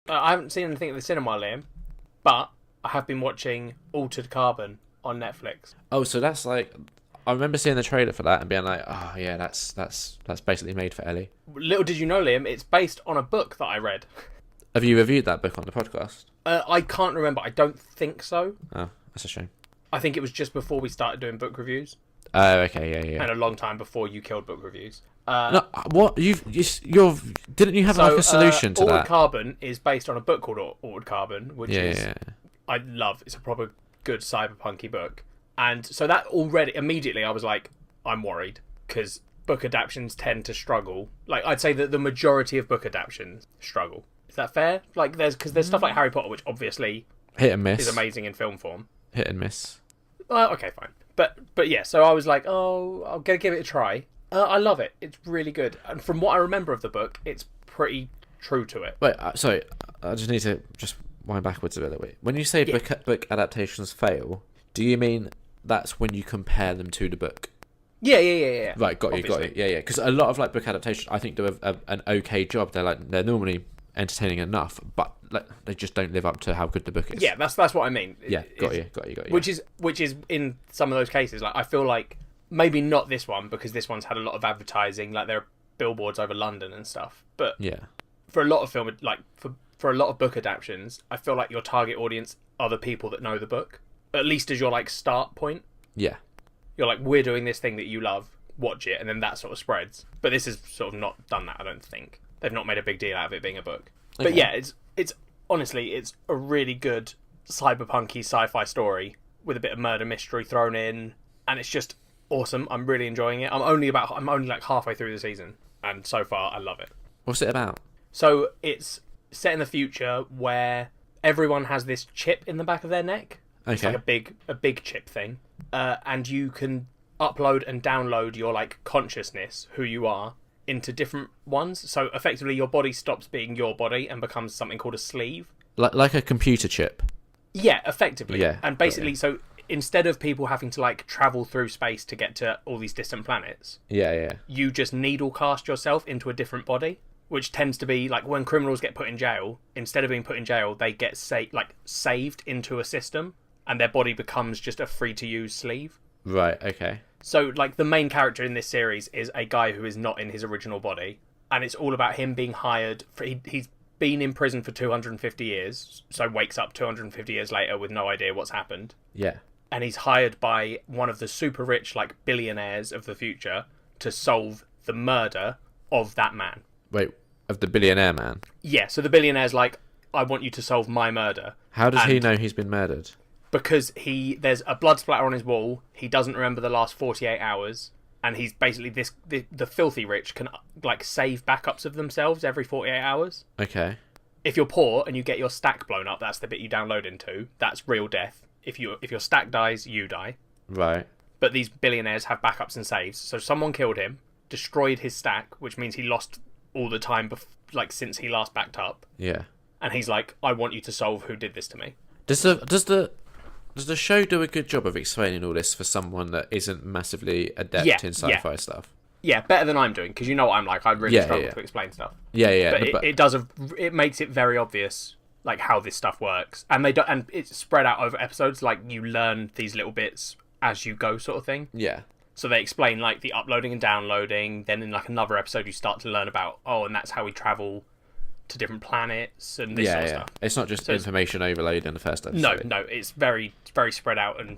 I haven't seen anything at the cinema, Liam, but I have been watching Altered Carbon on Netflix. Oh, so that's like... I remember seeing the trailer for that and being like, oh, yeah, that's basically made for Ellie. Little did you know, Liam, it's based on a book that I read. Have you reviewed that book on the podcast? I can't remember. I don't think so. Oh, that's a shame. I think it was just before we started doing book reviews. Oh, okay, yeah. And a long time before you killed book reviews. No, what? Didn't you have like a solution to Altered that? Carbon is based on a book called Altered Carbon, which Yeah. I love. It's a proper good cyberpunky book. And so that already, immediately, I was like, I'm worried. Because book adaptions tend to struggle. Like, I'd say that the majority of book adaptions struggle. Is that fair? Like, there's stuff like Harry Potter, which obviously hit and miss. Is amazing in film form. Hit and miss. Okay, fine. But yeah, so I was like, oh, I'm going to give it a try. I love it. It's really good. And from what I remember of the book, it's pretty true to it. Wait, sorry. I just need to wind backwards a bit. When you say book adaptations fail, do you mean that's when you compare them to the book? Yeah. Right, got you. Yeah. Because a lot of like book adaptations, I think do an okay job. They're normally entertaining enough, but like, they just don't live up to how good the book is. Yeah, that's what I mean. Yeah, got you. Which is in some of those cases, like I feel like maybe not this one because this one's had a lot of advertising, like there are billboards over London and stuff. But yeah, for a lot of film, like for a lot of book adaptions, I feel like your target audience are the people that know the book, at least as your like start point. Yeah, you're like, we're doing this thing that you love, watch it, and then that sort of spreads. But this has sort of not done that, I don't think. They've not made a big deal out of it being a book. Okay. But yeah, it's honestly, it's a really good cyberpunky sci-fi story with a bit of murder mystery thrown in, and it's just awesome. I'm really enjoying it. I'm only like halfway through the season, and so far I love it. What's it about? So it's set in the future where everyone has this chip in the back of their neck. Okay. It's like a big chip thing, and you can upload and download your like consciousness, who you are, into different ones. So effectively your body stops being your body and becomes something called a sleeve. Like a computer chip. Yeah, effectively. Yeah. And basically, so instead of people having to like travel through space to get to all these distant planets, you just needle cast yourself into a different body, which tends to be like when criminals get put in jail, instead of being put in jail, they get saved into a system and their body becomes just a free to use sleeve. Right, okay. So, like, the main character in this series is a guy who is not in his original body, and it's all about him being hired. He's been in prison for 250 years, so wakes up 250 years later with no idea what's happened. Yeah. And he's hired by one of the super rich, like, billionaires of the future to solve the murder of that man. Wait, of the billionaire man? Yeah, so the billionaire's like, I want you to solve my murder. How does he know he's been murdered? Because there's a blood splatter on his wall, he doesn't remember the last 48 hours, and he's basically the filthy rich can like save backups of themselves every 48 hours. Okay. If you're poor and you get your stack blown up, that's the bit you download into. That's real death. If your stack dies, you die. Right. But these billionaires have backups and saves. So someone killed him, destroyed his stack, which means he lost all the time since he last backed up. Yeah. And he's like, I want you to solve who did this to me. Does the show do a good job of explaining all this for someone that isn't massively adept in sci-fi stuff? Yeah, better than I'm doing, because you know what I'm like. I really struggle to explain stuff. Yeah. But it makes it very obvious, like, how this stuff works, and it's spread out over episodes. Like, you learn these little bits as you go, sort of thing. Yeah. So they explain like the uploading and downloading. Then in like another episode, you start to learn about and that's how we travel to different planets and this sort of stuff. It's not just information overload in the first episode. No, it's very, very spread out and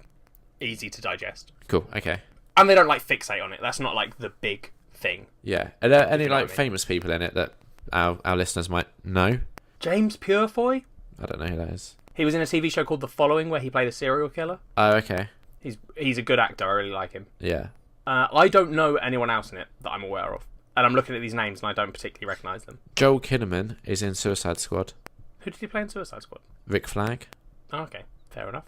easy to digest. Cool, okay. And they don't like fixate on it. That's not like the big thing. Yeah. Are there any like famous people in it that our listeners might know? James Purefoy? I don't know who that is. He was in a TV show called The Following where he played a serial killer. Oh, okay. He's a good actor. I really like him. Yeah. I don't know anyone else in it that I'm aware of. And I'm looking at these names and I don't particularly recognise them. Joel Kinnaman is in Suicide Squad. Who did he play in Suicide Squad? Rick Flag. Oh, okay, fair enough.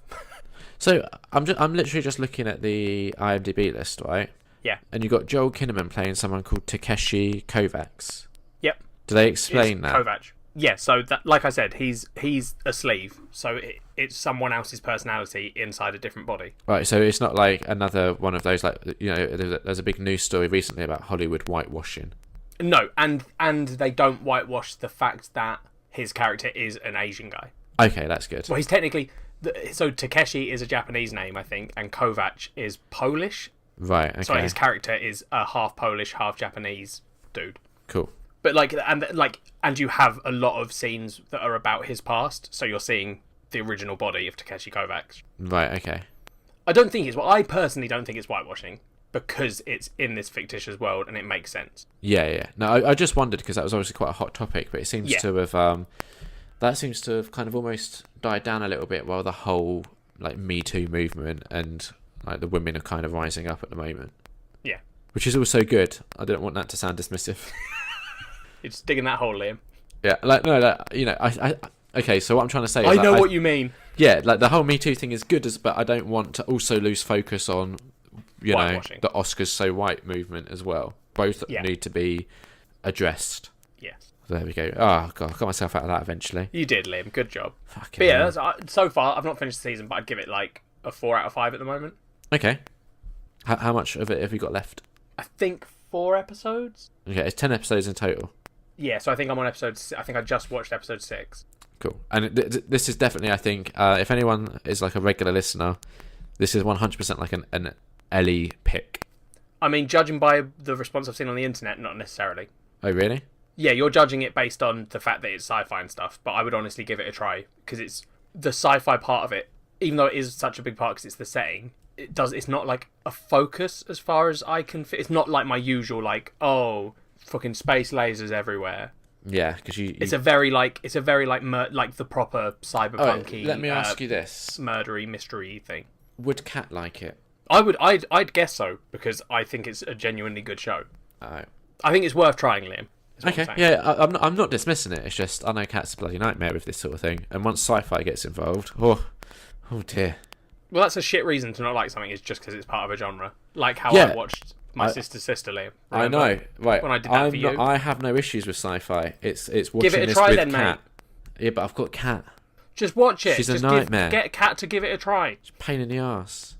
So I'm literally just looking at the IMDb list, right? Yeah. And you got Joel Kinnaman playing someone called Takeshi Kovacs. Yep. Do they explain that? Kovac. Yeah. So that, like I said, he's a sleeve. So it's someone else's personality inside a different body. Right. So it's not like another one of those, like, you know, there's a big news story recently about Hollywood whitewashing. No, and they don't whitewash the fact that his character is an Asian guy. Okay, that's good. Well, he's technically... So Takeshi is a Japanese name, I think, and Kovac is Polish. Right, okay. So his character is a half Polish, half Japanese dude. Cool. But and you have a lot of scenes that are about his past, so you're seeing the original body of Takeshi Kovacs. Right, okay. I personally don't think it's whitewashing, because it's in this fictitious world and it makes sense. Yeah. No, I just wondered, because that was obviously quite a hot topic, but it seems to have that seems to have kind of almost died down a little bit while the whole like Me Too movement and like the women are kind of rising up at the moment. Yeah. Which is also good. I don't want that to sound dismissive. You're just digging that hole, Liam. Yeah, I okay, so what I'm trying to say is... I know what you mean. Yeah, like the whole Me Too thing is good, but I don't want to also lose focus on, you know, the Oscars So White movement as well. Both need to be addressed. Yes. There we go. Oh, God, I got myself out of that eventually. You did, Liam. Good job. Fucking but yeah, so far, I've not finished the season, but I'd give it like a 4 out of 5 at the moment. Okay. How much of it have you got left? I think 4 episodes. Okay, it's 10 episodes in total. Yeah, so I think I'm on episode... I think I just watched episode 6. Cool. And this is definitely, I think, if anyone is like a regular listener, this is 100% like an Ellie pick. I mean, judging by the response I've seen on the internet, not necessarily. Oh, really? Yeah, you're judging it based on the fact that it's sci-fi and stuff, but I would honestly give it a try, because it's the sci-fi part of it, even though it is such a big part because it's the setting, it's not like a focus as far as I can fit. It's not like my usual, like, oh, fucking space lasers everywhere. Yeah, because it's a very like the proper cyberpunky. Let me ask you this: murdery mystery thing. Would Kat like it? I'd guess so, because I think it's a genuinely good show. I think it's worth trying, Liam. Okay, yeah, I'm not dismissing it. It's just I know Kat's a bloody nightmare with this sort of thing, and once sci-fi gets involved, oh dear. Well, that's a shit reason to not like something. Is just because it's part of a genre, like how I watched My Sister's Sister, Liam. Remember? I know, right? When I did that for you, I have no issues with sci-fi. It's watching give it a this try with then, Kat. mate. Yeah, but I've got Kat. Just watch it. She's a nightmare. Get Kat to give it a try. It's a pain in the arse.